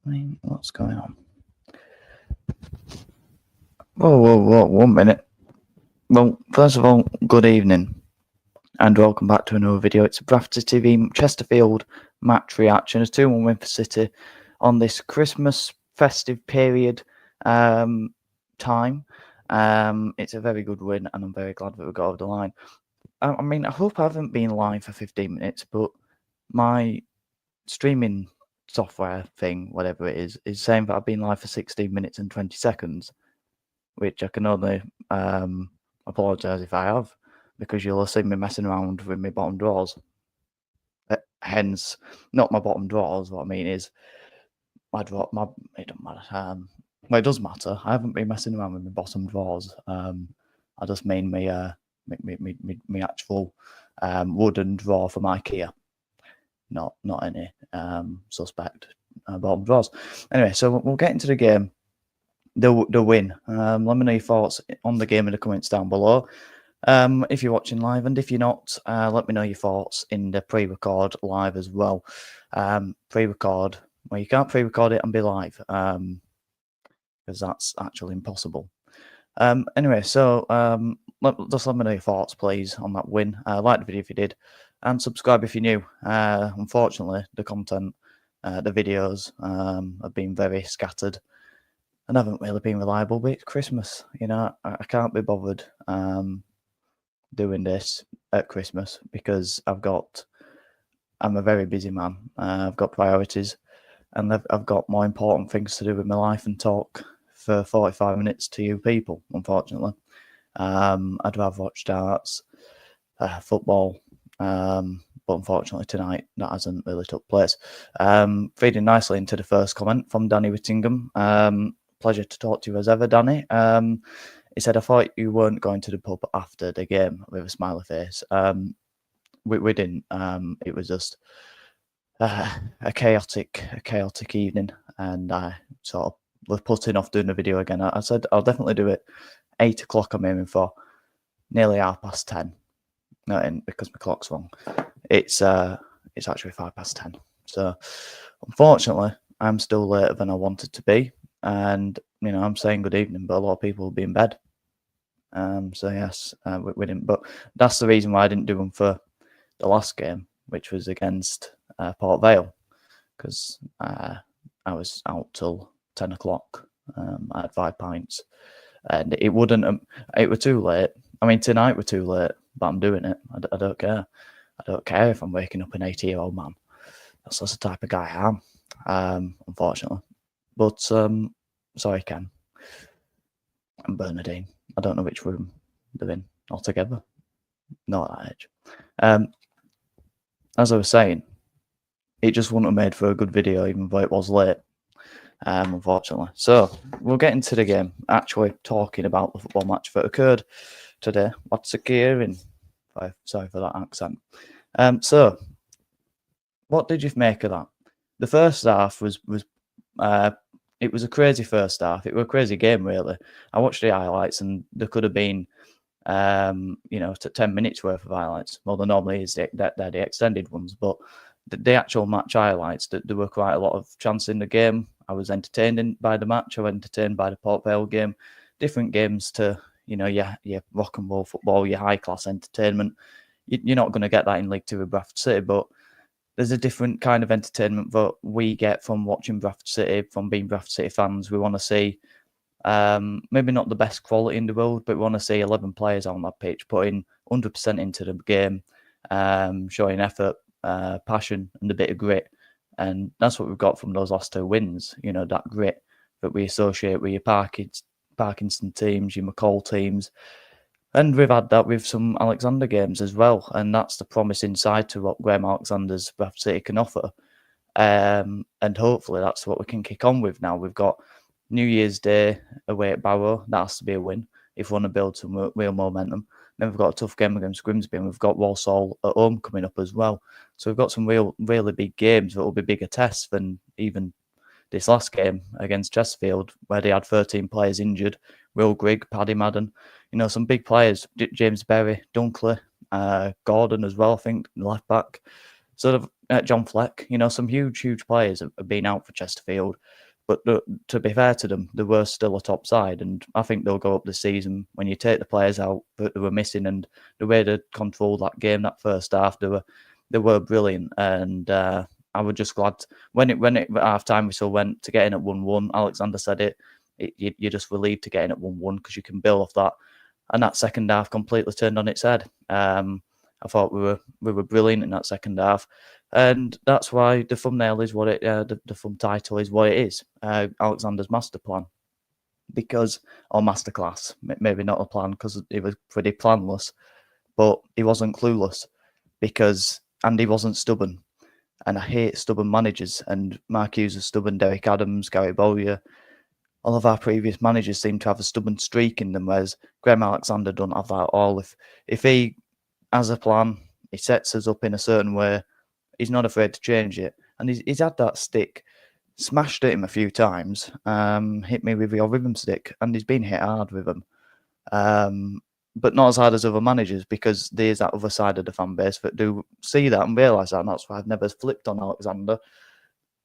I mean, what's going on? Whoa, 1 minute. Well, first of all, good evening, and welcome back to another video. It's a Bradford TV Chesterfield match reaction. It's 2-1 win for City on this Christmas festive period time. It's a very good win, and I'm very glad that we got over the line. I mean, I hope I haven't been live for 15 minutes, but my streaming software thing, whatever it is saying that I've been live for 16 minutes and 20 seconds, which I can only apologise if I have, because you'll have seen me messing around with my bottom drawers. Hence, not my bottom drawers. What I mean is, it don't matter. Well, it does matter. I haven't been messing around with my bottom drawers. I just mean my actual wooden drawer from IKEA. Not any suspect bottom drawers. Anyway, so we'll get into the game. The win. Let me know your thoughts on the game in the comments down below. If you're watching live, and if you're not, let me know your thoughts in the pre-record live as well. Pre-record, well, you can't pre-record it and be live, because that's actually impossible. Anyway, so just let me know your thoughts, please, on that win. Like the video if you did, and subscribe if you're new. Unfortunately, the content, the videos have been very scattered and haven't really been reliable, but it's Christmas. You know, I can't be bothered doing this at Christmas because I'm a very busy man. I've got priorities, and I've got more important things to do with my life and talk for 45 minutes to you people, unfortunately. I'd rather watch darts, football, but unfortunately tonight that hasn't really took place. Feeding nicely into the first comment from Danny Whittingham. Pleasure to talk to you as ever, Danny. He said, I thought you weren't going to the pub after the game, with a smiley face. We didn't. It was just a chaotic evening, and I sort of was putting off doing the video again. I said I'll definitely do it. 8 o'clock I'm aiming for. Nearly 10:30. No, because my clock's wrong. It's actually 10:05. So unfortunately, I'm still later than I wanted to be. And, you know, I'm saying good evening, but a lot of people will be in bed. So, yes, we didn't. But that's the reason why I didn't do them for the last game, which was against Port Vale, because I was out till 10 o'clock. I had 5 pints. And it wouldn't, it were too late. I mean, tonight we're too late, but I'm doing it. I don't care. I don't care if I'm waking up an 80-year-old man. That's the type of guy I am, unfortunately. But, sorry, Ken and Bernadine. I don't know which room they're in altogether. Not at that age. As I was saying, it just wouldn't have made for a good video, even though it was late, unfortunately. So, we'll get into the game, actually talking about the football match that occurred today. What's a gear? Sorry for that accent. So, what did you make of that? The first half was it was a crazy first half. It was a crazy game, really. I watched the highlights, and there could have been, 10 minutes worth of highlights. Well, there normally is they're the extended ones, but the actual match highlights, there were quite a lot of chances in the game. I was entertained by the match. I was entertained by the Port Vale game. Different games to, your rock and roll football, your high-class entertainment. You're not going to get that in League Two with Bradford City, but there's a different kind of entertainment that we get from watching Bradford City, from being Bradford City fans. We want to see maybe not the best quality in the world, but we want to see 11 players on that pitch putting 100% into the game, showing effort, passion, and a bit of grit. And that's what we've got from those last 2 wins, that grit that we associate with your Parkinson teams, your McCall teams. And we've had that with some Alexander games as well. And that's the promising side to what Graham Alexander's Bradford City can offer. And hopefully that's what we can kick on with now. We've got New Year's Day away at Barrow. That has to be a win if we want to build some real momentum. Then we've got a tough game against Grimsby, and we've got Walsall at home coming up as well. So we've got some really big games that will be bigger tests than even this last game against Chesterfield, where they had 13 players injured. Will Grigg, Paddy Madden, some big players, James Berry, Dunkley, Gordon as well, I think, left back. So John Fleck. Some huge players have been out for Chesterfield, but to be fair to them, they were still a top side, and I think they'll go up this season. When you take the players out that they were missing, and the way they controlled that game, that first half, they were brilliant, and I was just glad when it at half time whistle went to get in at 1-1. Alexander said you're just relieved to get in at 1-1 because you can build off that, and that second half completely turned on its head. I thought we were brilliant in that second half, and that's why the thumbnail is what the thumb title is what it is. Alexander's Masterplan, or masterclass, maybe not a plan because it was pretty planless, but he wasn't clueless and he wasn't stubborn. And I hate stubborn managers. And Mark Hughes is stubborn. Derek Adams, Gary Bowyer, all of our previous managers seem to have a stubborn streak in them, whereas Graham Alexander don't have that at all. If he has a plan, he sets us up in a certain way, he's not afraid to change it. And he's had that stick smashed at him a few times, hit me with your rhythm stick, and he's been hit hard with them. But not as hard as other managers, because there's that other side of the fan base that do see that and realise that, and that's why I've never flipped on Alexander.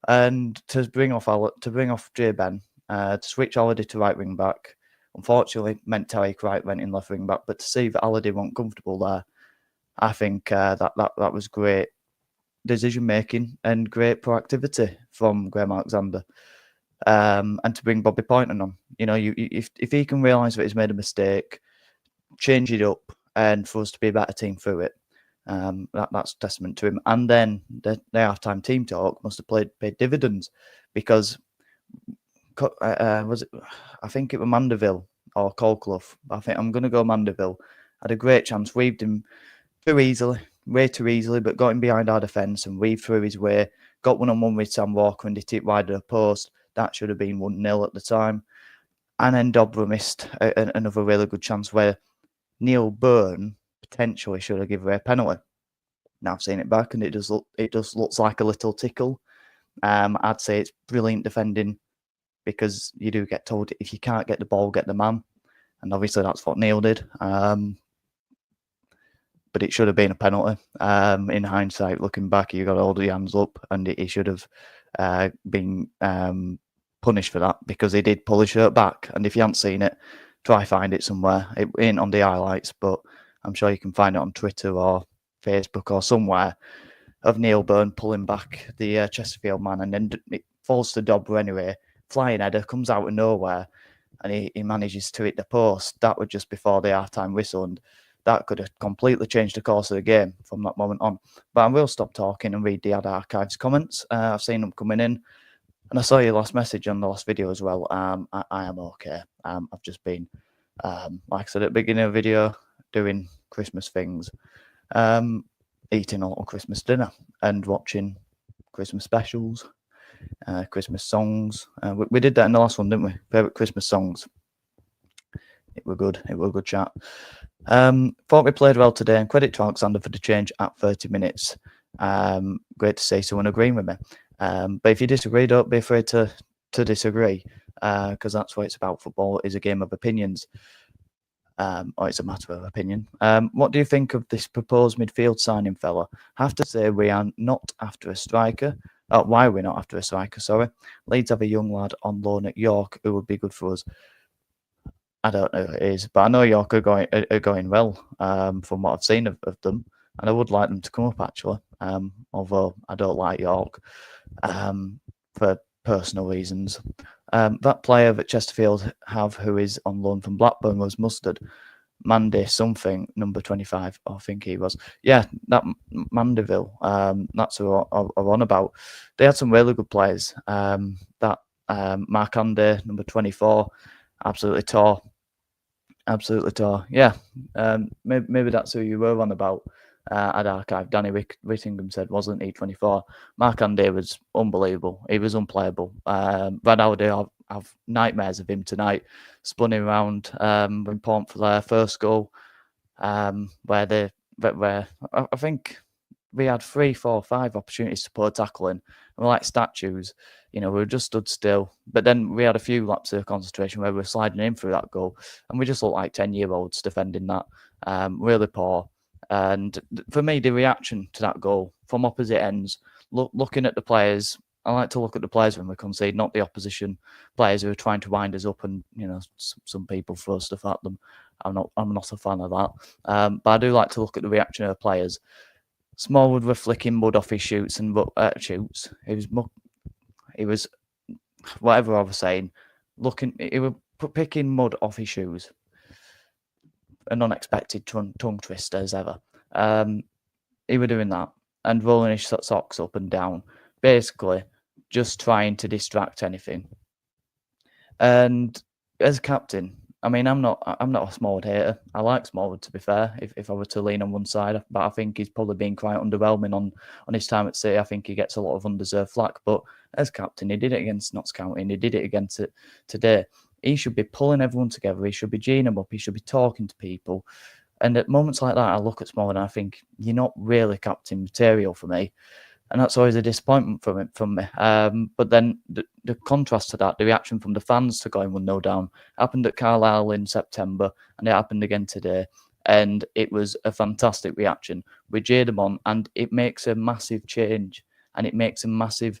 And to bring off J Ben, to switch Halliday to right wing back, unfortunately meant Tariq Wright went in left wing back, but to see that Halliday wasn't comfortable there, I think that was great decision making and great proactivity from Graham Alexander. And to bring Bobby Poynton on, if he can realise that he's made a mistake, change it up, and for us to be a better team through it, that's testament to him. And then the half-time team talk must have paid dividends, because was it? I think it was Mandeville or Colclough. I think I'm going to go Mandeville. Had a great chance, weaved him way too easily, but got him behind our defence and weaved through his way. Got 1-on-1 with Sam Walker and hit it wide of the post. That should have been 1-0 at the time. And then Dobra missed another really good chance where Neil Byrne potentially should have given away a penalty. Now I've seen it back, and it just looks like a little tickle. I'd say it's brilliant defending, because you do get told if you can't get the ball, get the man, and obviously that's what Neil did. But it should have been a penalty. In hindsight, looking back, you got to hold the hands up, and he should have been punished for that, because he did pull his shirt back. And if you haven't seen it, try find it somewhere. It ain't on the highlights, but I'm sure you can find it on Twitter or Facebook or somewhere, of Neil Byrne pulling back the Chesterfield man, and then it falls to Dobra anyway. Flying header comes out of nowhere, and he manages to hit the post. That was just before the half-time whistle, and that could have completely changed the course of the game from that moment on. But I will stop talking and read the Ad Archives comments. I've seen them coming in, and I saw your last message on the last video as well. I am okay. I've just been, like I said at the beginning of the video, doing Christmas things, eating a little Christmas dinner and watching Christmas specials, Christmas songs. We did that in the last one, didn't we? Favourite Christmas songs. It were good. It were a good chat. Thought we played well today, and credit to Alexander for the change at 30 minutes. Great to see someone agreeing with me. But if you disagree, don't be afraid to disagree, because that's what it's about. Football is a game of opinions, or it's a matter of opinion. What do you think of this proposed midfield signing, fella? Have to say we are not after a striker. Why are we not after a striker? Sorry. Leeds have a young lad on loan at York who would be good for us. I don't know who it is, but I know York are going well, from what I've seen of them, and I would like them to come up, actually. Although I don't like York, for personal reasons. That player that Chesterfield have, who is on loan from Blackburn, was Mustard. Mandy something, number 25, I think he was. Yeah, that Mandeville. That's who I'm on about. They had some really good players. That Markande, number 24, absolutely tore. Yeah, maybe that's who you were on about. At Archive, Danny Whittingham said, wasn't he 24? Markande was unbelievable. He was unplayable. Ronaldo have nightmares of him tonight, spun him around when Pont for their first goal, where I think we had 3, 4, 5 opportunities to put a tackle in, and we're like statues. We were just stood still. But then we had a few laps of concentration where we were sliding in through that goal, and we just looked like 10-year-olds defending that. Really poor. And for me, the reaction to that goal from opposite ends, looking at the players. I like to look at the players when we concede, not the opposition players who are trying to wind us up. And some people throw stuff at them. I'm not a fan of that. But I do like to look at the reaction of the players. Smallwood were flicking mud off his shoots and shoots. He was whatever I was saying. He was picking mud off his shoes. An unexpected tongue twister as ever. He were doing that and rolling his socks up and down, basically just trying to distract anything. And as captain, I mean, I'm not a Smallwood hater. I like Smallwood, to be fair, if I were to lean on one side. But I think he's probably been quite underwhelming on his time at City. I think he gets a lot of undeserved flack. But as captain, he did it against Notts County and he did it against it today. He should be pulling everyone together. He should be geeing them up. He should be talking to people. And at moments like that, I look at Smallwood and I think, you're not really captain material for me. And that's always a disappointment from me. But then the contrast to that, the reaction from the fans to going 1-0 down, happened at Carlisle in September, and it happened again today. And it was a fantastic reaction. We cheered them on, and it makes a massive change, and it makes a massive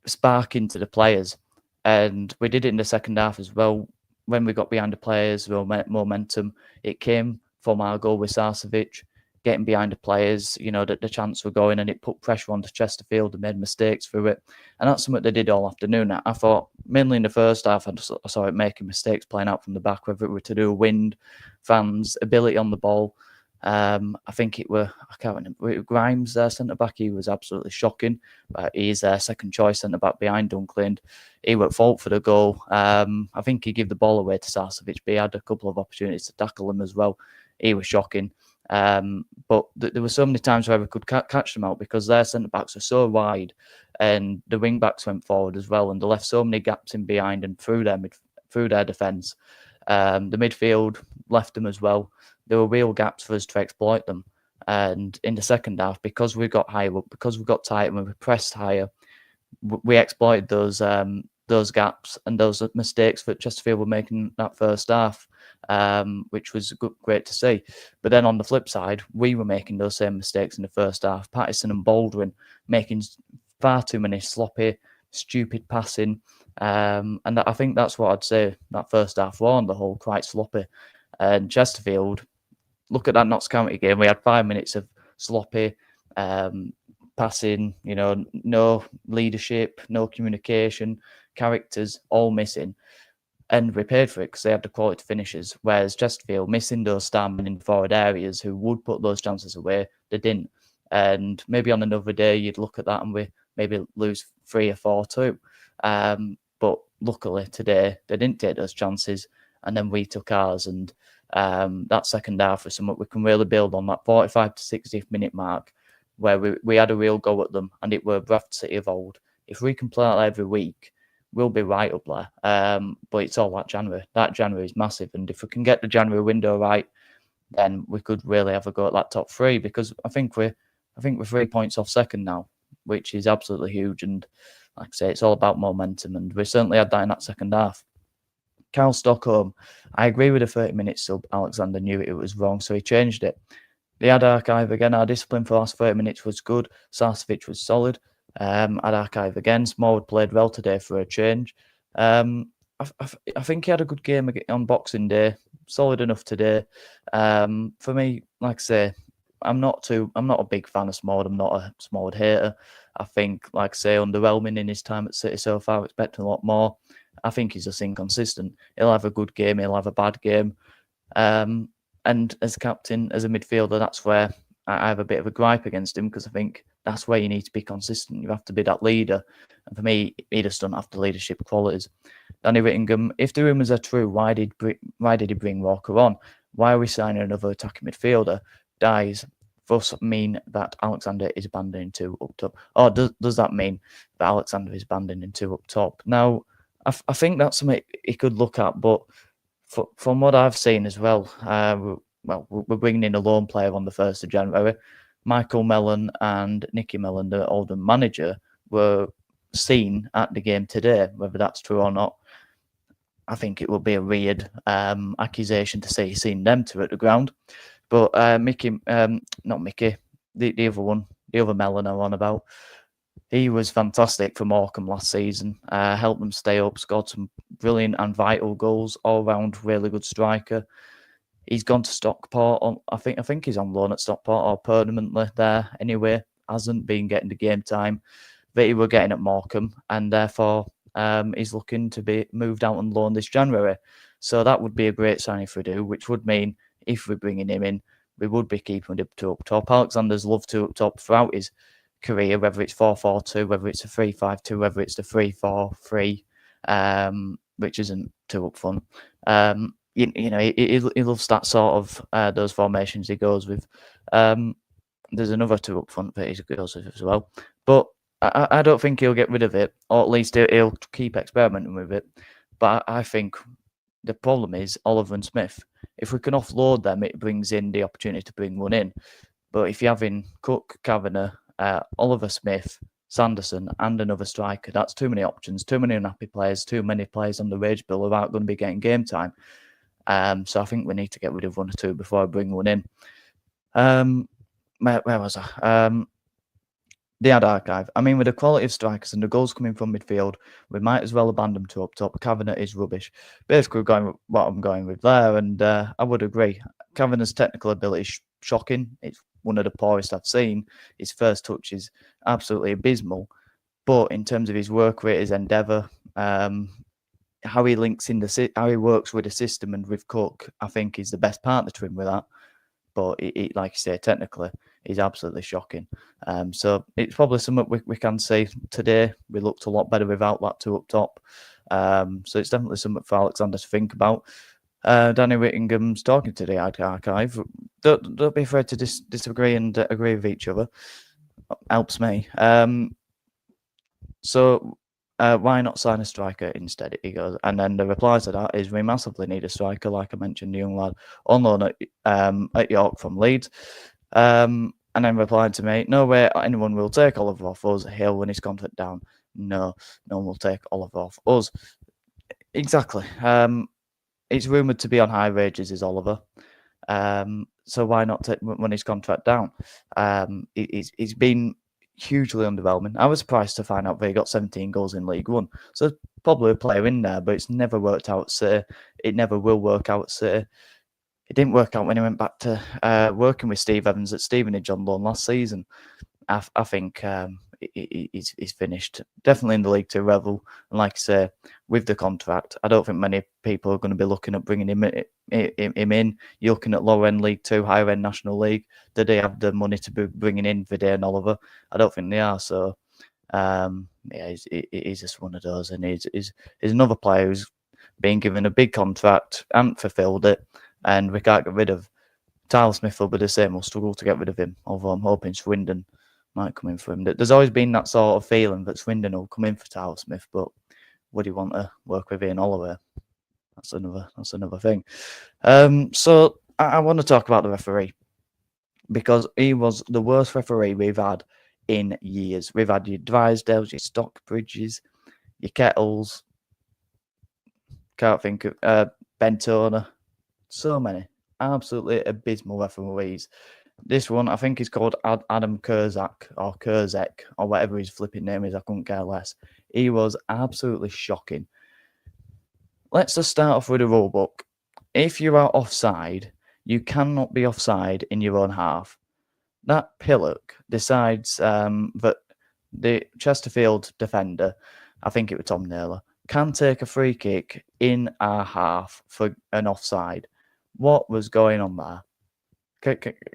spark into the players. And we did it in the second half as well. When we got behind the players, momentum, it came from our goal with Sarcevic. Getting behind the players, that the chants were going, and it put pressure onto Chesterfield and made mistakes through it. And that's something they did all afternoon. I thought, mainly in the first half, I saw it making mistakes playing out from the back, whether it were to do with wind, fans, ability on the ball. I think I can't remember, Grimes, their centre-back, he was absolutely shocking. But he's their second choice centre-back behind Dunkley, and he was at fault for the goal. I think he gave the ball away to Sarcevic, but he had a couple of opportunities to tackle him as well. He was shocking. But there were so many times where we could catch them out because their centre-backs are so wide, and the wing-backs went forward as well, and they left so many gaps in behind and through their defence. The midfield left them as well. There were real gaps for us to exploit them. And in the second half, because we got higher up, because we got tight and we pressed higher, we exploited those gaps and those mistakes that Chesterfield were making that first half, which was great to see. But then on the flip side, we were making those same mistakes in the first half. Pattison and Baldwin making far too many sloppy, stupid passing. And I think that's what I'd say that first half were on the whole, quite sloppy. And Chesterfield, look at that Notts County game. We had 5 minutes of sloppy passing, no leadership, no communication, characters all missing. And we paid for it because they had the quality finishes. Whereas Chesterfield, missing those stamina in forward areas who would put those chances away, they didn't. And maybe on another day, you'd look at that and we maybe lose 3 or 4-2. But luckily today, they didn't take those chances. And then we took ours. And that second half is something we can really build on, that 45 to 60th minute mark, where we had a real go at them, and it were Bradford City of old. If we can play that every week, we'll be right up there. But it's all that January. That January is massive, and if we can get the January window right, then we could really have a go at that top 3. Because I think we're 3 points off second now, which is absolutely huge. And like I say, it's all about momentum, and we certainly had that in that second half. Carl Stockholm, I agree with the 30 minutes sub. Alexander knew it was wrong, so he changed it. They had Archive again. Our discipline for the last 30 minutes was good. Sarcevic was solid. Had Archive again. Smallwood played well today for a change. I think he had a good game on Boxing Day. Solid enough today. For me, like I say, I'm not a big fan of Smallwood. I'm not a Smallwood hater. I think, like I say, underwhelming in his time at City so far. Expecting a lot more. I think he's just inconsistent. He'll have a good game. He'll have a bad game. And as captain, as a midfielder, that's where I have a bit of a gripe against him, because I think that's where you need to be consistent. You have to be that leader. And for me, he just doesn't have the leadership qualities. Danny Whittingham, if the rumours are true, why did he bring Walker on? Why are we signing another attacking midfielder? Does mean that Alexander is abandoning 2 up top? Or does that mean that Alexander is abandoning 2 up top? Now, I think that's something he could look at, but from what I've seen as well, we're bringing in a loan player on the 1st of January. Michael Mellon and Nicky Mellon, the Oldham manager, were seen at the game today. Whether that's true or not, I think it would be a weird accusation to say he's seen them 2 at the ground. But the other one, the other Mellon I'm on about. He was fantastic for Morecambe last season. Helped them stay up, scored some brilliant and vital goals, all round really good striker. He's gone to Stockport. I think he's on loan at Stockport or permanently there anyway. Hasn't been getting the game time that he were getting at Morecambe, and therefore he's looking to be moved out on loan this January. So that would be a great signing if we do, which would mean if we're bringing him in, we would be keeping him up top. Alexander's loved to up top throughout his career, whether it's 4-4-2, whether it's a 3-5-2, whether it's the 3-4-3, which isn't two up front. You know, he loves that sort of those formations he goes with. There's another two up front that he goes with as well. But I don't think he'll get rid of it, or at least he'll keep experimenting with it. But I think the problem is Oliver and Smith. If we can offload them, it brings in the opportunity to bring one in. But if you're having Cook, Kavanagh, Oliver Smith, Sanderson, and another striker, that's too many options, too many unhappy players, too many players on the wage bill who aren't going to be getting game time. So I think we need to get rid of one or two before I bring one in. Where was I? The ad archive. I mean, with the quality of strikers and the goals coming from midfield, we might as well abandon them to up top. Kavanagh is rubbish. Basically, going with what I'm going with there, and I would agree. Kavanagh's technical ability is shocking. It's one of the poorest I've seen. His first touch is absolutely abysmal. But in terms of his work rate, his endeavour, how he links in how he works with the system and with Cook, I think is the best partner to him with that. But it, like you say, technically, is absolutely shocking. So it's probably something we can say today. We looked a lot better without that two up top. So it's definitely something for Alexander to think about. Danny Whittingham's talking to the archive. Don't be afraid to disagree and agree with each other. Helps me. So why not sign a striker instead? He goes, and then the reply to that is we massively need a striker, like I mentioned, the young lad on loan at York from Leeds. And then replied to me, no way anyone will take Oliver off us. He'll win his contract down. No one will take Oliver off us. Exactly. It's rumoured to be on high wages, is Oliver. So why not run his contract down? He's been hugely underwhelming. I was surprised to find out that he got 17 goals in League One. So probably a player in there, but it's never worked out at City. It never will work out at City. It didn't work out when he went back to working with Steve Evans at Stevenage on loan last season. I think he's finished. Definitely in the League Two level. And like I say, with the contract, I don't think many people are going to be looking at bringing him in. You're looking at lower end League Two, higher end National League. Do they have the money to be bringing in Viday and Oliver? I don't think they are. So, he's just one of those. And he's another player who's been given a big contract and fulfilled it. And we can't get rid of. Tyler Smith will be the same. We'll struggle to get rid of him. Although I'm hoping Swindon might come in for him. There's always been that sort of feeling that Swindon will come in for Tyler Smith, but would he want to work with Ian Holloway? That's another thing. So I want to talk about the referee because he was the worst referee we've had in years. We've had your Drysdales, your Stockbridges, your Kettles. Can't think of Ben Turner. So many. Absolutely abysmal referees. This one, I think, is called Adam Kurzak or whatever his flipping name is. I couldn't care less. He was absolutely shocking. Let's just start off with the rule book. If you are offside, you cannot be offside in your own half. That Pillock decides that the Chesterfield defender, I think it was Tom Naylor, can take a free kick in our half for an offside. What was going on there?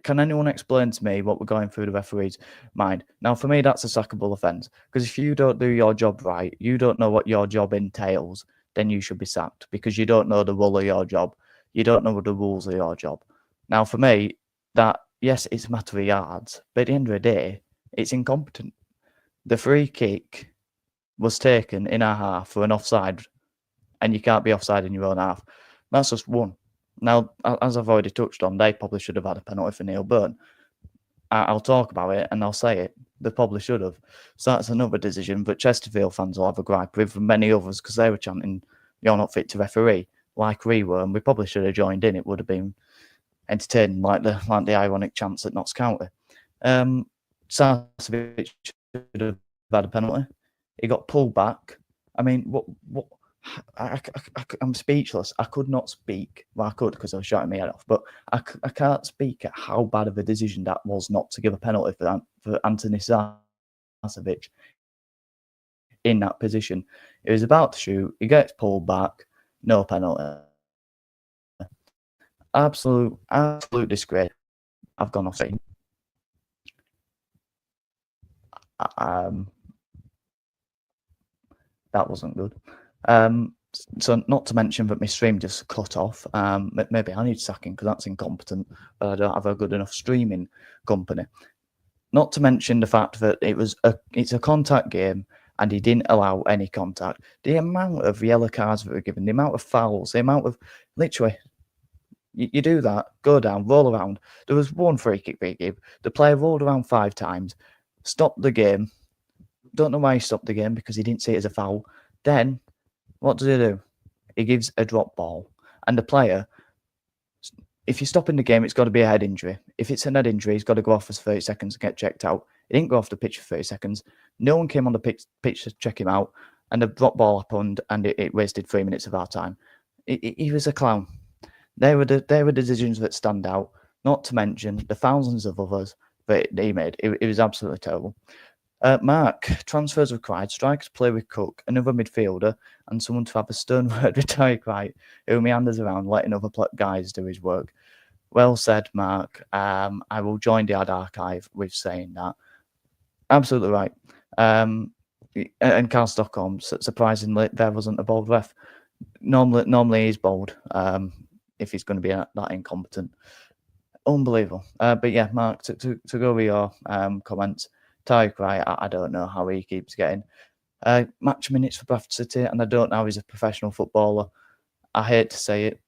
Can anyone explain to me what we're going through the referee's mind? Now, for me, that's a sackable offence. Because if you don't do your job right, you don't know what your job entails, then you should be sacked. Because you don't know the role of your job. You don't know the rules of your job. Now, for me, that, yes, it's a matter of yards. But at the end of the day, it's incompetent. The free kick was taken in our half for an offside. And you can't be offside in your own half. That's just one. Now, as I've already touched on, they probably should have had a penalty for Neil Byrne. I'll talk about it and I'll say it. They probably should have. So that's another decision. But Chesterfield fans will have a gripe with many others because they were chanting, "You're not fit to referee," like we were, and we probably should have joined in. It would have been entertaining, like the ironic chants at Notts County. Sarcevic should have had a penalty. He got pulled back. I mean, what? I'm speechless. I could not speak. Well, I could because I was shouting my head off, but I can't speak at how bad of a decision that was not to give a penalty for Anthony Sarcevic in that position. He was about to shoot. He gets pulled back. No penalty. Absolute disgrace. I've gone off screen. That wasn't good. So not to mention that my stream just cut off. Maybe I need sacking because that's incompetent, but I don't have a good enough streaming company. Not to mention the fact that it's a contact game and he didn't allow any contact. The amount of yellow cards that were given, the amount of fouls, the amount of literally. You do that, go down, roll around. There was one free kick they gave. The player rolled around 5 times, stopped the game. Don't know why he stopped the game because he didn't see it as a foul. Then, what does he do? He gives a drop ball. And the player, if you're stopping the game, it's got to be a head injury. If it's a head injury, he's got to go off for 30 seconds and get checked out. He didn't go off the pitch for 30 seconds. No one came on the pitch to check him out. And the drop ball happened and it wasted 3 minutes of our time. He was a clown. They were the decisions that stand out, not to mention the thousands of others that he made. It was absolutely terrible. Mark, transfers required, strikers play with Cook, another midfielder, and someone to have a stern word with Tyreek Wright, who meanders around letting other guys do his work. Well said, Mark. I will join the ad archive with saying that. Absolutely right. And Carl Stockholm, surprisingly, there wasn't a bold ref. Normally he's bold. If he's going to be that incompetent. Unbelievable. But yeah, Mark, to go with your comments, Tyreek Wright, I don't know how he keeps getting match minutes for Bradford City, and I don't know how he's a professional footballer. I hate to say it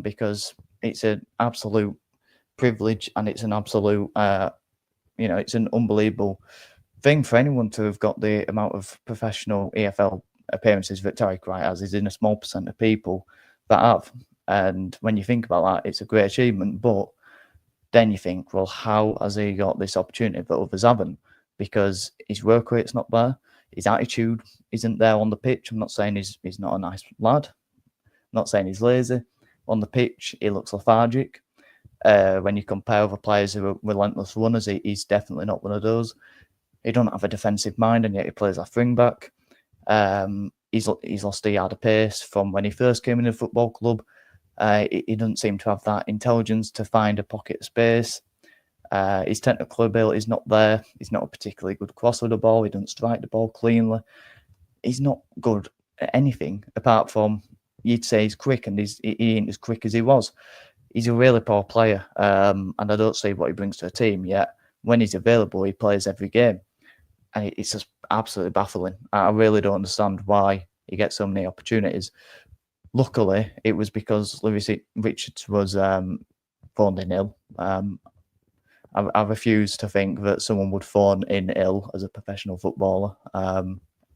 because it's an absolute privilege and it's an absolute, it's an unbelievable thing for anyone to have got the amount of professional EFL appearances that Tyreek Wright has. He's in a small percent of people that have. And when you think about that, it's a great achievement. But then you think, well, how has he got this opportunity that others haven't? Because his work rate's not there. His attitude isn't there on the pitch. I'm not saying he's not a nice lad. I'm not saying he's lazy. On the pitch, he looks lethargic. When you compare other players who are relentless runners, he's definitely not one of those. He doesn't have a defensive mind, and yet he plays left wing back. He's lost a yard of pace from when he first came in the football club. He doesn't seem to have that intelligence to find a pocket of space. His technical ability is not there. He's not a particularly good crosser of the ball. He doesn't strike the ball cleanly. He's not good at anything apart from you'd say he's quick, and he ain't as quick as he was. He's a really poor player, and I don't see what he brings to a team yet. When he's available, he plays every game, and it's just absolutely baffling. I really don't understand why he gets so many opportunities. Luckily, it was because Lewis Richards was phoned in ill. I refuse to think that someone would phone in ill as a professional footballer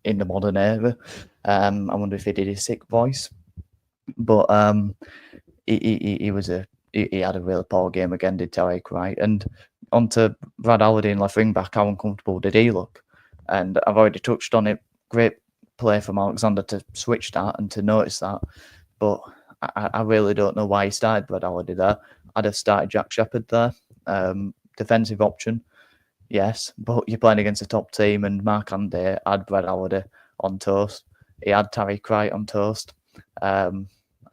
in the modern era. I wonder if he did his sick voice, but he had a really poor game again, did Tyreek Wright. And onto Brad Halliday in left wing back, how uncomfortable did he look? And I've already touched on it. Great play from Alexander to switch that and to notice that, but I really don't know why he started Brad Halliday there. I'd have started Jack Shepherd there. Defensive option, yes, but you're playing against a top team, and Mark Andy had Brad Halliday on toast. He had Tyreek Wright on toast. I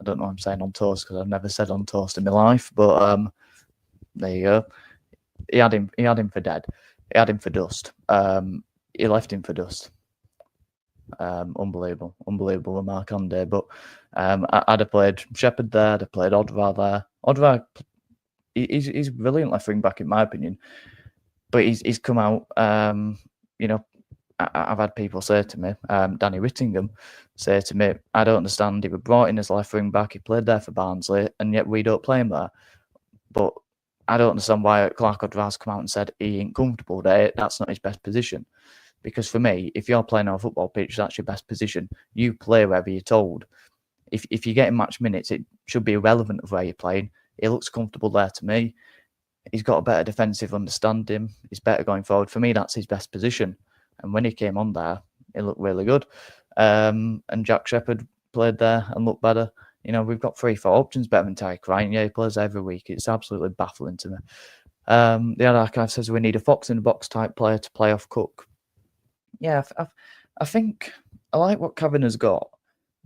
don't know what I'm saying on toast because I've never said on toast in my life, but there you go. He had him for dead. He had him for dust. He left him for dust. Unbelievable with Mark Andy. But I'd have played Shepherd there. I'd have played Odvar there. Odvar, he's brilliant left wing back in my opinion, but he's come out. I've had people say to me, Danny Whittingham say to me, I don't understand. He was brought in as left wing back. He played there for Barnsley, and yet we don't play him there. But I don't understand why Clark Odvar's come out and said he ain't comfortable there. That's not his best position. Because for me, if you're playing on a football pitch, that's your best position. You play wherever you're told. If you're getting match minutes, it should be irrelevant of where you're playing. It looks comfortable there to me. he's got a better defensive understanding. He's better going forward. For me, that's his best position. And when he came on there, he looked really good. And Jack Shepherd played there and looked better. We've got 3-4 options better than Tyke Ryan. Yeah, he plays every week. It's absolutely baffling to me. The other archive says we need a fox in the box type player to play off Cook. Yeah, I think I like what Cavan has got.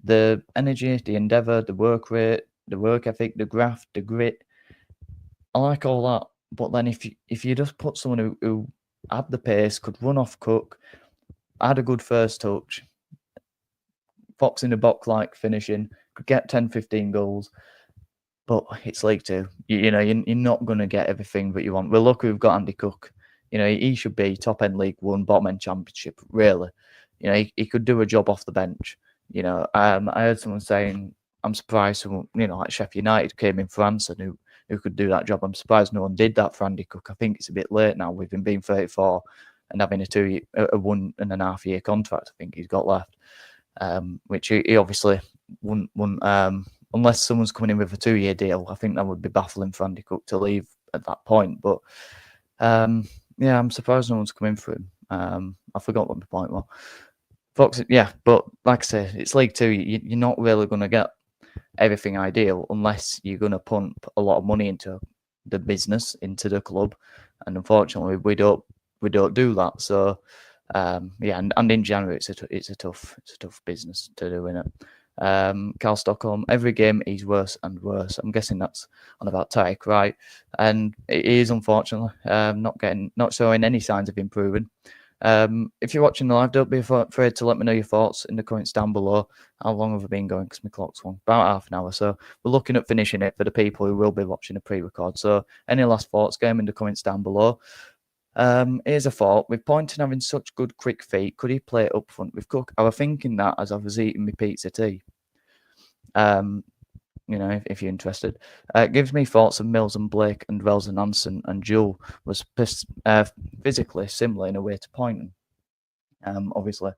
The energy, the endeavour, the work rate, the work ethic, the graft, the grit. I like all that. But then if you just put someone who had the pace, could run off Cook, had a good first touch, fox in the box like finishing, could get 10, 15 goals. But it's League Two. You're not going to get everything that you want. We're lucky we've got Andy Cook. He should be top end League One, bottom end Championship. Really, he could do a job off the bench. I heard someone saying, I'm surprised someone, like Sheffield United came in for Anson who could do that job. I'm surprised no one did that for Andy Cook. I think it's a bit late now. We've been being 34 and having a 1.5 year contract. I think he's got left, which he obviously wouldn't unless someone's coming in with a 2-year deal. I think that would be baffling for Andy Cook to leave at that point. But yeah, I'm surprised no one's come in for him. I forgot what my point was. Fox, yeah, but like I say, it's League Two. You're not really going to get everything ideal unless you're going to pump a lot of money into the business, into the club, and unfortunately, we don't do that. So, yeah, and in January, it's a tough business to do, innit? Carl Stockholm, every game he's worse and worse. I'm guessing that's on about Tyke, right? And it is unfortunately not showing any signs of improving. If you're watching the live, don't be afraid to let me know your thoughts in the comments down below. How long have I been going? Because my clock's on about half an hour. So we're looking at finishing it for the people who will be watching a pre-record. So any last thoughts, get them in the comments down below. Here's a thought. With Poynton having such good quick feet, could he play it up front with Cook? I was thinking that as I was eating my pizza tea. If you're interested. It gives me thoughts of Mills and Blake and Wells and Anson and Jewell was physically similar in a way to Poynton. Obviously,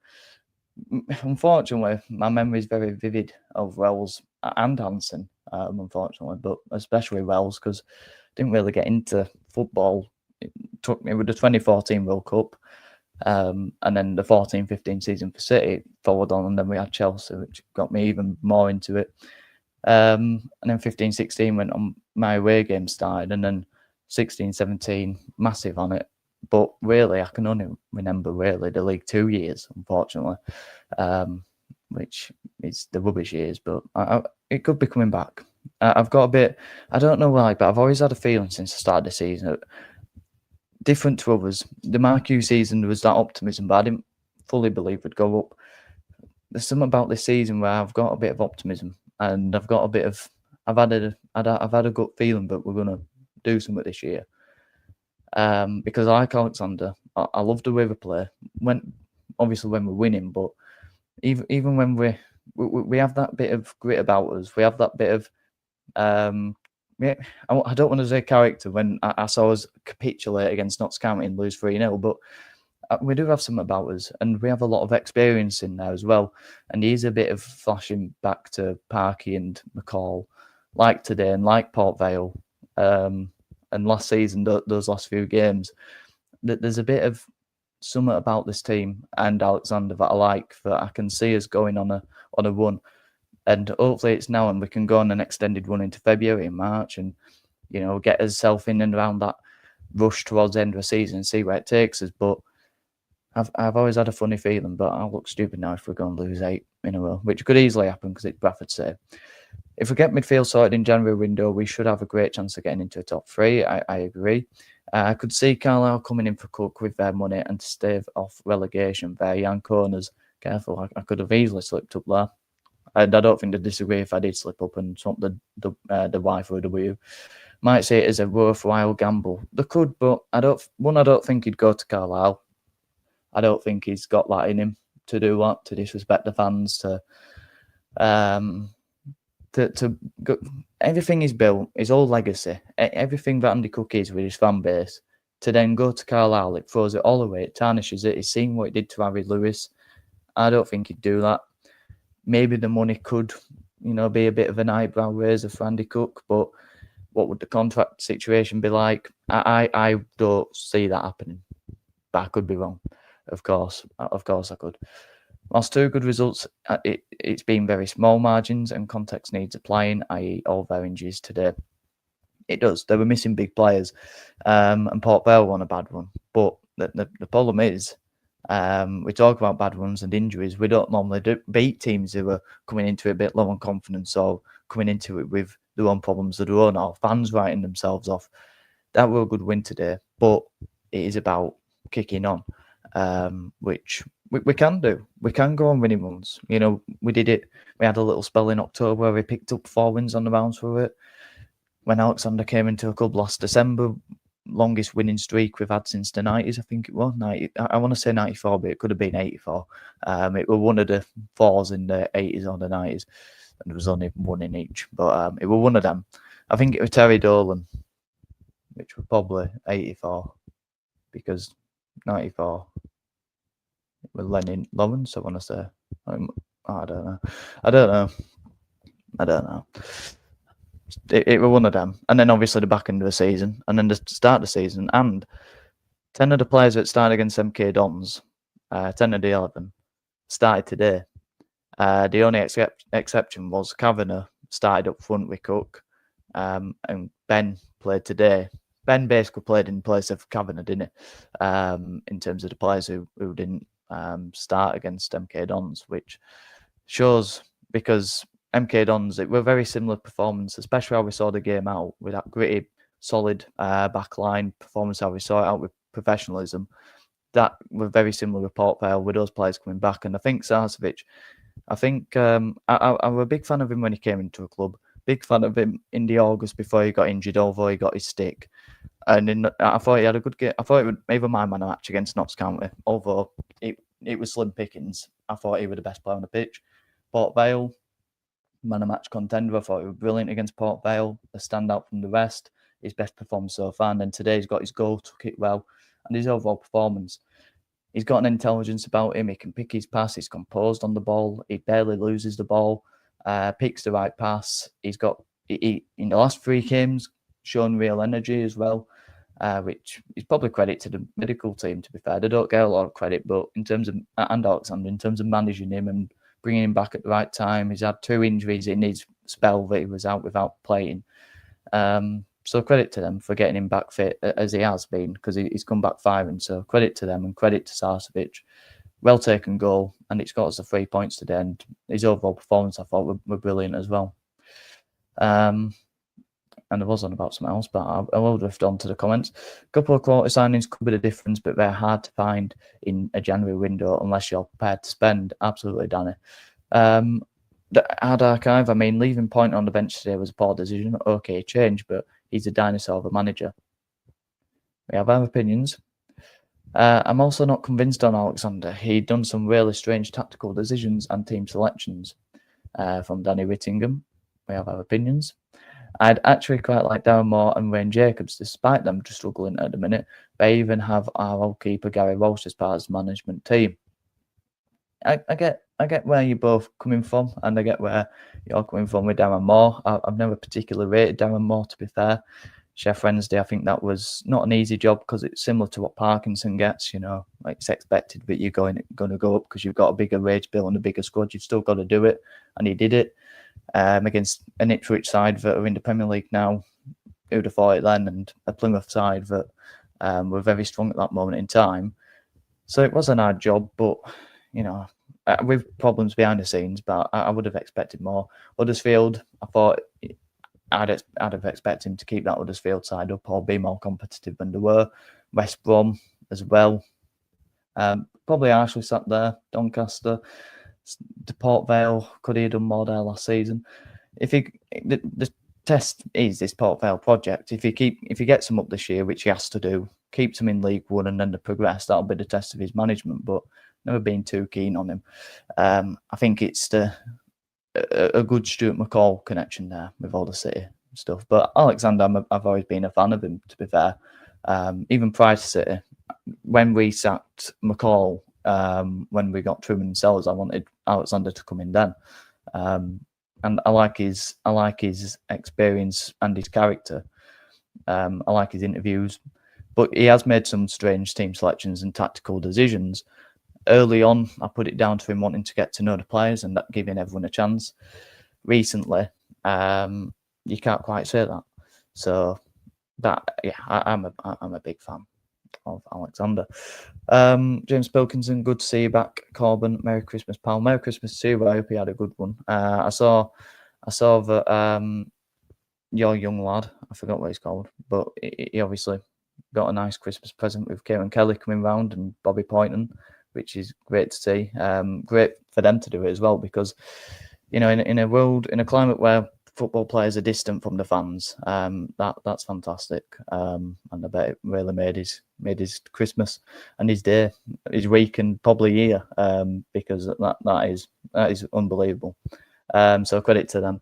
unfortunately, my memory is very vivid of Wells and Anson, unfortunately, but especially Wells because I didn't really get into football. It took me with the 2014 World Cup. And then the 14-15 season for City followed on, and then we had Chelsea, which got me even more into it. And then 15-16 went on, my away game started, and then 16-17 massive on it. But really, I can only remember really the League 2 years, unfortunately, which is the rubbish years. But it could be coming back. I've got a bit, I don't know why, but I've always had a feeling since the start of the season that different to others. The Mark Hughes season was that optimism, but I didn't fully believe we'd go up. There's something about this season where I've got a bit of optimism. And I've got a bit of, I've had a gut feeling that we're going to do something this year. Because I like Alexander. I love the way we play. Obviously when we're winning, but even when we have that bit of grit about us. We have that bit of, I don't want to say character when I saw us capitulate against Notts County and lose 3-0, but we do have something about us, and we have a lot of experience in there as well. And he's a bit of flashing back to Parky and McCall, like today and like Port Vale, and last season, those last few games. There's a bit of something about this team and Alexander that I like, that I can see us going on a run. And hopefully it's now, and we can go on an extended run into February and March, and get ourselves in and around that rush towards the end of the season and see where it takes us. But I've always had a funny feeling, but I'll look stupid now if we're going to lose 8 in a row, which could easily happen because it's Bradford City. If we get midfield sorted in January window, we should have a great chance of getting into a top 3. I agree. I could see Carlisle coming in for Cook with their money and to stave off relegation. Their young corners, careful, I could have easily slipped up there. And I don't think they'd disagree if I did slip up and swap the Y for a W. Might say it as a worthwhile gamble. They could, but I don't think he'd go to Carlisle. I don't think he's got that in him to do what, to disrespect the fans, to go, everything he's built, his whole legacy, everything that Andy Cook is with his fan base, to then go to Carlisle, it throws it all away, it tarnishes it. He's seen what it did to Harry Lewis. I don't think he'd do that. Maybe the money could, be a bit of an eyebrow raiser for Andy Cook, but what would the contract situation be like? I don't see that happening, but I could be wrong. Of course I could. Whilst two good results, it's been very small margins and context needs applying, i.e. all their injuries today. It does. They were missing big players, and Port Vale won a bad one. But the problem is, we talk about bad ones and injuries. We don't normally beat teams who are coming into it a bit low on confidence or coming into it with their own problems of their own, or fans writing themselves off. That were a good win today, but it is about kicking on, which we can do. We can go on winning runs. You know, we did it. We had a little spell in October where we picked up 4 wins on the bounce for it. When Alexander came into the club last December, longest winning streak we've had since the 90s, I think it was. I want to say 94, but it could have been 84. It was one of the 4s in the 80s or the 90s, and there was only one in each. But it was one of them. I think it was Terry Dolan, which was probably 84, because 94 with Lenny Lawrence, I want to say. I don't know. It was one of them. And then obviously the back end of the season, and then the start of the season, and 10 of the players that started against MK Dons, 10 of the 11, started today. The only exception was Kavanagh started up front with Cook, and Ben played today. Ben basically played in place of Kavanagh, didn't he? In terms of the players who didn't start against MK Dons, which shows, because MK Dons, it were very similar performance, especially how we saw the game out with that gritty, solid back line performance, how we saw it out with professionalism. That were very similar with Port Vale with those players coming back. And I think Sarcevic, I was a big fan of him when he came into a club. Big fan of him in the August before he got injured, although he got his stick. And I thought he had a good game. I thought it would even my man a match against Notts County, although it was slim pickings. I thought he was the best player on the pitch. Port Vale, man of match contender. I thought he was brilliant against Port Vale. A standout from the rest. His best performance so far. And then today he's got his goal, took it well, and his overall performance. He's got an intelligence about him. He can pick his pass. He's composed on the ball. He barely loses the ball. Picks the right pass. He's got in the last 3 games shown real energy as well, which is probably credit to the medical team. To be fair, they don't get a lot of credit, but in terms of and Alexander, in terms of managing him and bringing him back at the right time, he's had 2 injuries in his spell that he was out without playing. So credit to them for getting him back fit as he has been, because he's come back firing. So credit to them and credit to Sarcevic. Well taken goal, and it's got us the 3 points today. And his overall performance, I thought, were brilliant as well. And I was on about something else, but I will drift on to the comments. A couple of quality signings could be the difference, but they're hard to find in a January window unless you're prepared to spend. Absolutely, Danny. The hard archive, I mean, leaving Point on the bench today was a poor decision. Okay, change, but he's a dinosaur of a manager. We have our opinions. I'm also not convinced on Alexander. He'd done some really strange tactical decisions and team selections. From Danny Whittingham. We have our opinions. I'd actually quite like Darren Moore and Wayne Jacobs, despite them just struggling at the minute. They even have our old keeper Gary Walsh as part of the management team. I get where you're both coming from, and I get where you're coming from with Darren Moore. I've never particularly rated Darren Moore, to be fair. Chef Wednesday, I think that was not an easy job, because it's similar to what Parkinson gets. You know, like it's expected, but you're going to go up because you've got a bigger wage bill and a bigger squad. You've still got to do it, and he did it against an Ipswich side that are in the Premier League now. Who'd have thought it then? And a Plymouth side that were very strong at that moment in time. So it was an hard job, but you know, with problems behind the scenes. But I would have expected more. Huddersfield, I thought I'd have expected him to keep that Huddersfield side up or be more competitive than they were. West Brom as well. Probably harshly sat there. Doncaster, the Port Vale, could he have done more there last season? The test is this Port Vale project. If he gets them up this year, which he has to do, keeps them in League One and then they progress, that'll be the test of his management. But never been too keen on him. I think it's a good Stuart McCall connection there with all the City stuff. But Alexander, I've always been a fan of him, to be fair. Even prior to City, when we sacked McCall, when we got Truman and Sellers, I wanted Alexander to come in then. and I like his experience and his character. I like his interviews, but he has made some strange team selections and tactical decisions. Early on, I put it down to him wanting to get to know the players and giving everyone a chance. Recently, you can't quite say that. So I'm a big fan of Alexander. James Pilkinson, good to see you back. Corbin, Merry Christmas, pal. Merry Christmas to you. I hope you had a good one. I saw that your young lad, I forgot what he's called, but he obviously got a nice Christmas present with Kieran Kelly coming round and Bobby Poynton, which is great to see. Great for them to do it as well, because in a climate where football players are distant from the fans, that's fantastic. And I bet it really made his Christmas and his day, his week, and probably year, because that is unbelievable. So credit to them.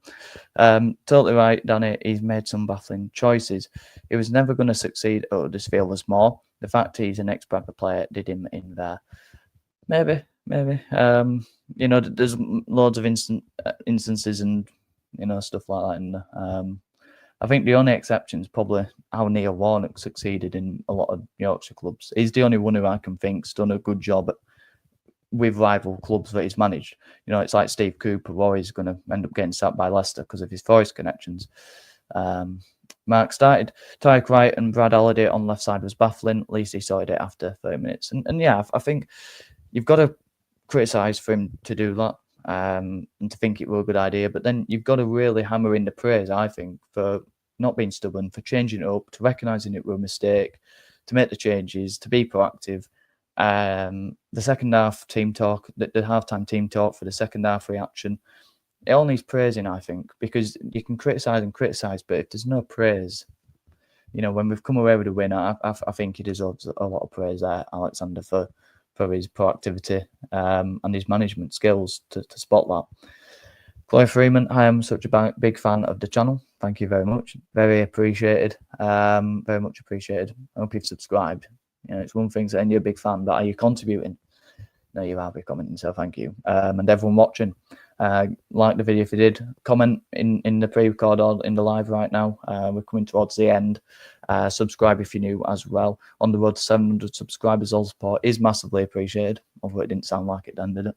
Totally right, Danny. He's made some baffling choices. He was never going to succeed at Huddersfield there's more. The fact he's an ex-Bradford player did him in there. Maybe. There's loads of instances and stuff like that. And I think the only exception is probably how Neil Warnock succeeded in a lot of Yorkshire clubs. He's the only one who I can think's done a good job with rival clubs that he's managed. It's like Steve Cooper, always going to end up getting sacked by Leicester because of his Forest connections. Mark started. Tyke Wright and Brad Halliday on left side was baffling. At least he sorted it after 30 minutes. And yeah, I think you've got to criticise for him to do that and to think it were a good idea. But then you've got to really hammer in the praise, I think, for not being stubborn, for changing it up, to recognising it were a mistake, to make the changes, to be proactive. The second half team talk, the halftime team talk for the second half reaction, it all needs praising, I think, because you can criticise, but if there's no praise, when we've come away with a win, I think he deserves a lot of praise there, Alexander, for his proactivity and his management skills to spot that. Chloe Freeman, I am such a big fan of the channel. Thank you very much. Very appreciated. Very much appreciated. I hope you've subscribed. It's one thing saying you're a big fan, but are you contributing? No, you are commenting, so thank you. And everyone watching, like the video if you did. Comment in the pre-record or in the live right now. We're coming towards the end. Subscribe if you're new as well. On the road to 700 subscribers, all support is massively appreciated. Although it didn't sound like it then, did it?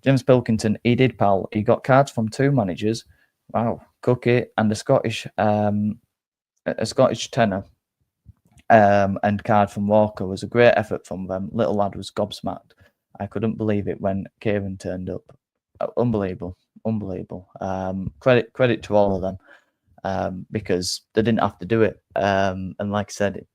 James Pilkington, he did, pal. He got cards from 2 managers. Wow, Cookie and a Scottish tenor. And card from Walker was a great effort from them. Little lad was gobsmacked. I couldn't believe it when Kieran turned up. Unbelievable. Credit to all of them because they didn't have to do it. And like I said,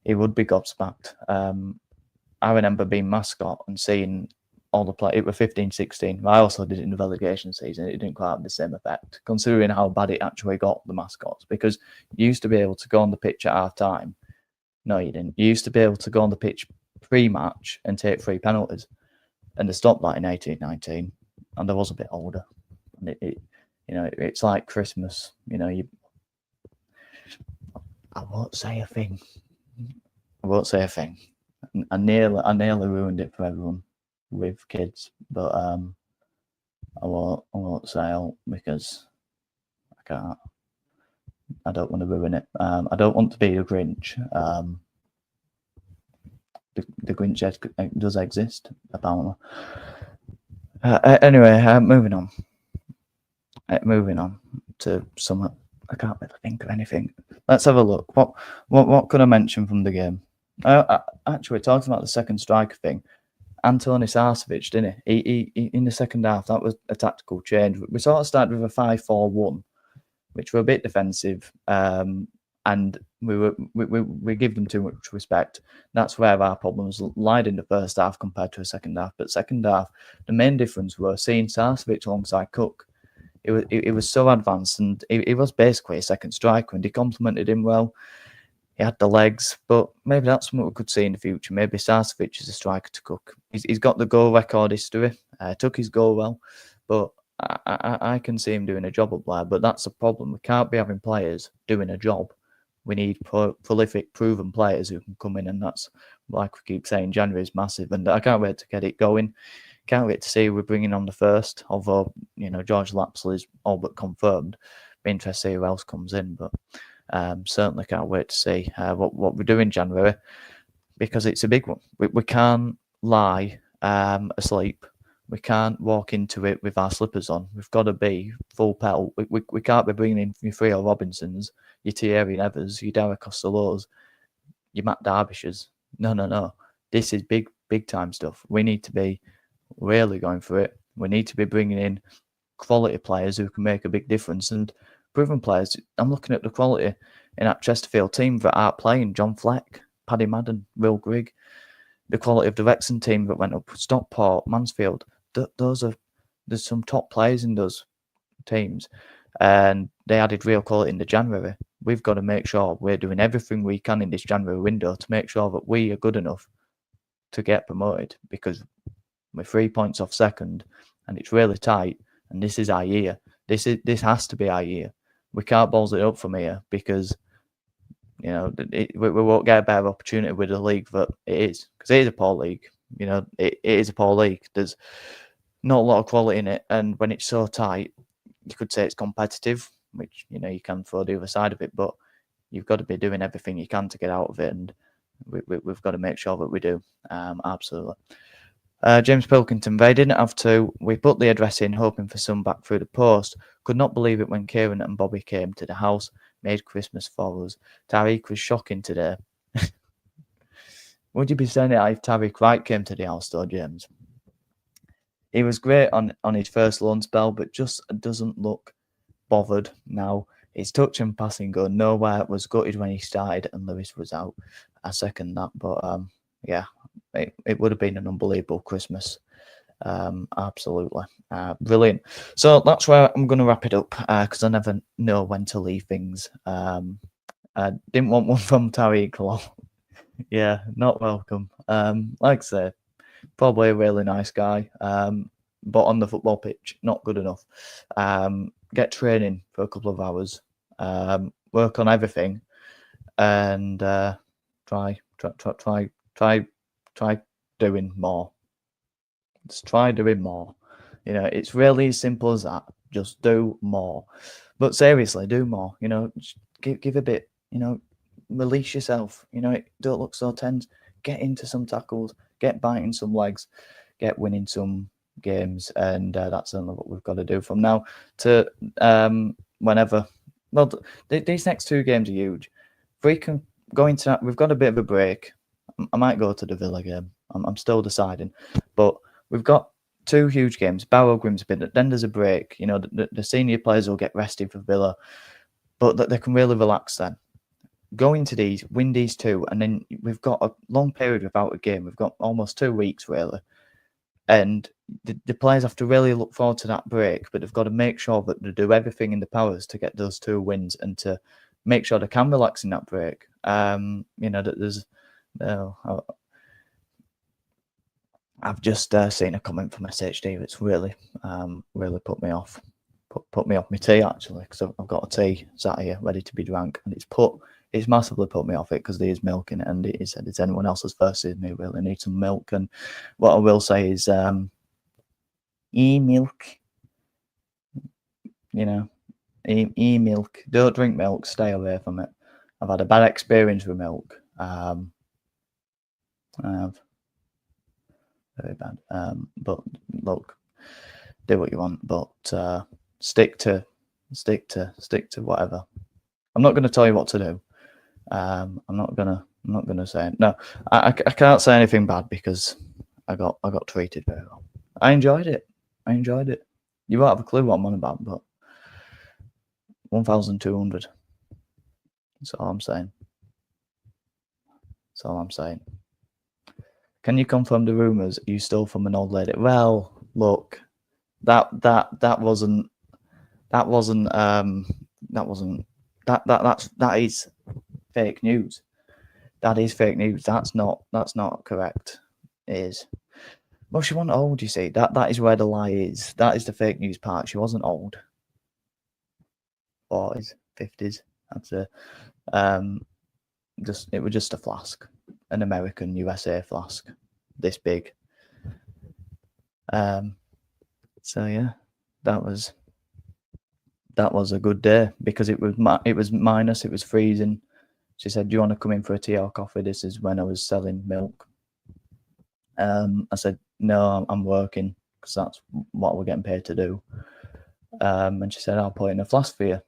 it would be gobsmacked. I remember being mascot and seeing all the play. It was 15-16. I also did it in the relegation season. It didn't quite have the same effect, considering how bad it actually got, the mascots, because you used to be able to go on the pitch at half time. No, you didn't. You used to be able to go on the pitch pre-match and take 3 penalties. And they stopped that in 18-19. And I was a bit older. And it's like Christmas. I won't say a thing. I nearly ruined it for everyone with kids, but I won't say out because I can't. I don't want to ruin it. I don't want to be a Grinch. The Grinch does exist, apparently. Anyway, moving on. Moving on to some. I can't really think of anything. Let's have a look. What could I mention from the game? Actually, talking about the second striker thing, Antoni Sarcevic, didn't he? He in the second half, that was a tactical change. We sort of started with a 5-4-1, which were a bit defensive, and we give them too much respect. That's where our problems lied in the first half compared to the second half. But second half, the main difference was seeing Sarcevic alongside Cook. It was so advanced, and he was basically a second striker, and he complemented him well. He had the legs, but maybe that's something we could see in the future. Maybe Sarcevic is a striker to Cook. He's got the goal record history. Took his goal well, but I can see him doing a job up there. But that's a problem. We can't be having players doing a job. We need prolific, proven players who can come in, and that's, like we keep saying, January is massive, and I can't wait to get it going. Can't wait to see who we're bringing on the first. Although George Lapsley's all but confirmed. Be interested to see who else comes in, but certainly can't wait to see what we do in January, because it's a big one. We can't lie asleep. We can't walk into it with our slippers on. We've got to be full pedal. We can't be bringing in your Theo Robinsons, your Thierry Nevers, your Derek Costellos, your Matt Derbyshires. No. This is big time stuff. We need to be really going for it. We need to be bringing in quality players who can make a big difference, and proven players. I'm looking at the quality in that Chesterfield team that are playing. John Fleck, Paddy Madden, Will Grigg. The quality of the Wrexham team that went up, Stockport, Mansfield. There's some top players in those teams, and they added real quality in the January. We've got to make sure we're doing everything we can in this January window to make sure that we are good enough to get promoted, because we're 3 points off second and it's really tight, and this is our year. This has to be our year. We can't balls it up from here, because we won't get a better opportunity with a league that it is, because it is a poor league. It is a poor league. There's not a lot of quality in it, and when it's so tight, you could say it's competitive, which you can throw the other side of it, but you've got to be doing everything you can to get out of it, and we've got to make sure that we do. Absolutely. James Pilkington, they didn't have to. We put the address in, hoping for some back through the post. Could not believe it when Kieran and Bobby came to the house, made Christmas for us. Tariq was shocking today. Would you be saying it if Tariq Wright came to the house, though, James? He was great on his first loan spell, but just doesn't look bothered now. His touch and passing go nowhere. Was gutted when he started and Lewis was out. I second that, but yeah, it would have been an unbelievable Christmas. Absolutely. Brilliant. So that's where I'm going to wrap it up, because I never know when to leave things. I didn't want one from Tariq Law. Yeah, not welcome. Like I say, probably a really nice guy, but on the football pitch, not good enough. Get training for a couple of hours, work on everything, and try doing more. Just try doing more. It's really as simple as that. Just do more. But seriously, do more. Just give a bit. Release yourself. Don't look so tense. Get into some tackles. Get biting some legs. Get winning some games. And that's certainly what we've got to do from now to whenever. Well, these next 2 games are huge. If we can go into that, we've got a bit of a break. I might go to the Villa game. I'm still deciding. But we've got 2 huge games. Barrow, Grimsby. Then there's a break. The senior players will get rested for Villa, but they can really relax then. Go into these, win these 2, and then we've got a long period without a game. We've got almost 2 weeks, really. And the players have to really look forward to that break, but they've got to make sure that they do everything in their powers to get those 2 wins and to make sure they can relax in that break. That there's... I've just seen a comment from SHD that's really put me off. Put me off my tea, actually, because I've got a tea sat here ready to be drank, and it's massively put me off it, because there is milk in it, and it said it's anyone else's first season who really needs some milk. And what I will say is, milk, milk. Don't drink milk. Stay away from it. I've had a bad experience with milk. I have very bad. But look, do what you want, but stick to whatever. I'm not going to tell you what to do. I'm not gonna say it. No. I can't say anything bad, because I got treated very well. I enjoyed it. You won't have a clue what I'm on about, but 1,200. That's all I'm saying. Can you confirm the rumours you stole from an old lady? Well, look, that is fake news. That is fake news. That's not correct. It is. Well, she wasn't old, you see. That is where the lie is. That is the fake news part. She wasn't old. 40s, 50s, I'd say. It was just a flask. An American USA flask. This big. So yeah, that was a good day because it was minus, it was freezing. She said, "Do you want to come in for a tea or coffee?" This is when I was selling milk. I said, "No, I'm working because that's what we're getting paid to do." And she said, "I'll put in a flask for you."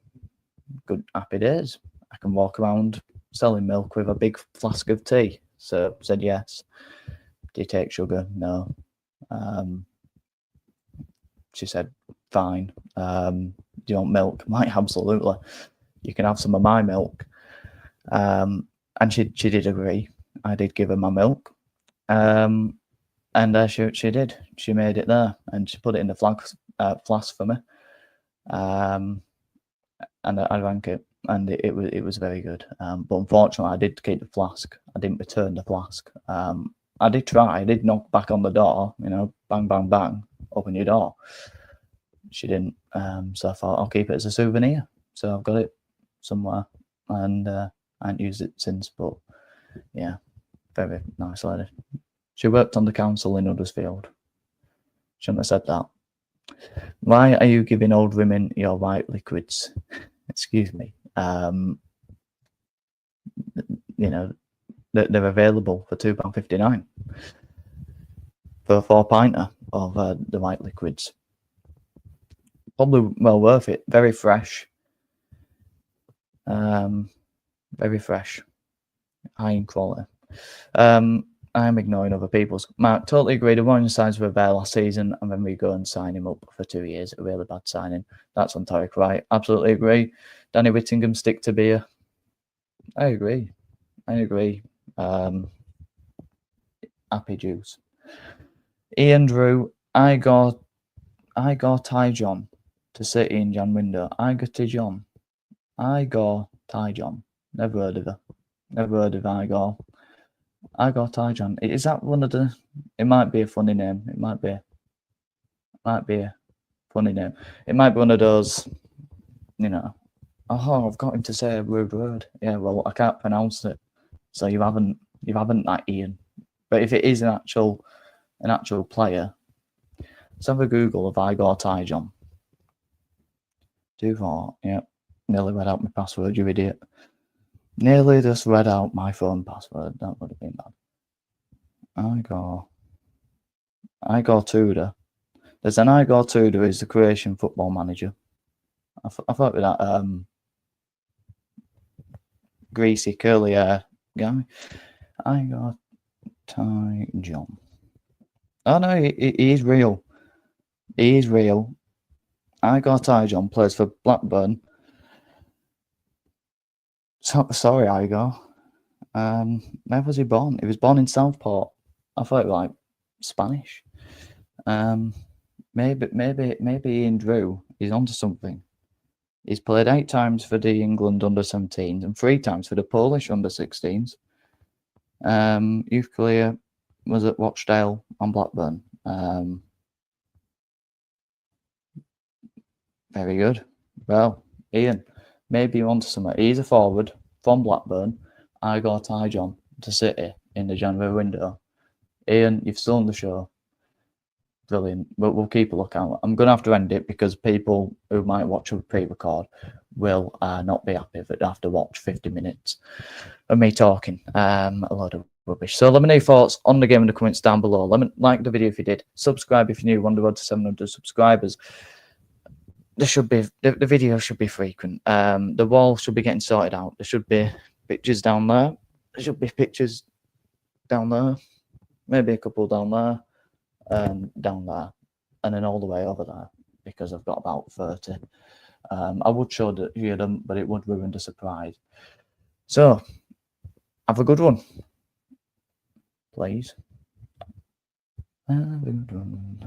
Good, happy days. I can walk around selling milk with a big flask of tea. So I said yes. "Do you take sugar?" "No." She said, "Fine. Do you want milk?" I'm like, "Absolutely. You can have some of my milk." And she did agree. I did give her my milk. And she did. She made it there, and she put it in the flask for me. And I drank it, and it was very good. But unfortunately, I did keep the flask. I didn't return the flask. I did try. I did knock back on the door. Bang, bang, bang, open your door. She didn't. So I thought I'll keep it as a souvenir. So I've got it somewhere, and I haven't used it since. But yeah, very nice lady. She worked on the council in Huddersfield. Shouldn't have said that. Why are you giving old women your white liquids? Excuse me. They're available for £2.59 for a 4-pinter of the white liquids. Probably well worth it. Very fresh. Very fresh. High in quality. I'm ignoring other people's. Mark, totally agree. The Warren signs were there last season, and then we go and sign him up for 2 years. A really bad signing. That's on Tarek, right? Absolutely agree. Danny Whittingham, stick to beer. I agree. Happy juice. Ian Drew, I got Ty John to sit in Jan window. I got Ty John. Never heard of her. Never heard of Igor. Ty John. Is that one of the? It might be a funny name. It might be a funny name. It might be one of those. Oh, I've got him to say a rude word. Yeah, well, I can't pronounce it, so you haven't like Ian. But if it is an actual player, let's have a Google of Igor Ty John. 24. Yeah, nearly read out my password, you idiot. Nearly just read out my phone password. That would have been bad. Igor Tudor. There's an Igor Tudor who's the Croatian football manager. I thought with that greasy curly hair guy. Igor Ty John. Oh no, he is real. He is real. Igor Ty John plays for Blackburn. Sorry, Igor. Where was he born? He was born in Southport. I thought it was like Spanish. Maybe Ian Drew is onto something. He's played 8 times for the England under-17s and 3 times for the Polish under-16s. Youth career was at Rochdale and Blackburn. Very good. Well, Ian, maybe you onto something. He's a forward from Blackburn. I got Ty John to City in the January window. Ian, you've stolen the show. Brilliant. We'll keep a look out. I'm going to have to end it because people who might watch a pre-record will not be happy if they have to watch 50 minutes of me talking a lot of rubbish. So let me know your thoughts on the game in the comments down below. Let me like the video if you did. Subscribe if you're new. On the road to 700 subscribers. The video should be frequent. The wall should be getting sorted out. There should be pictures down there. There should be pictures down there. Maybe a couple down there. Down there, and then all the way over there, because I've got about 30. I would show them, but it would ruin the surprise. So, have a good one, please. Have a good one.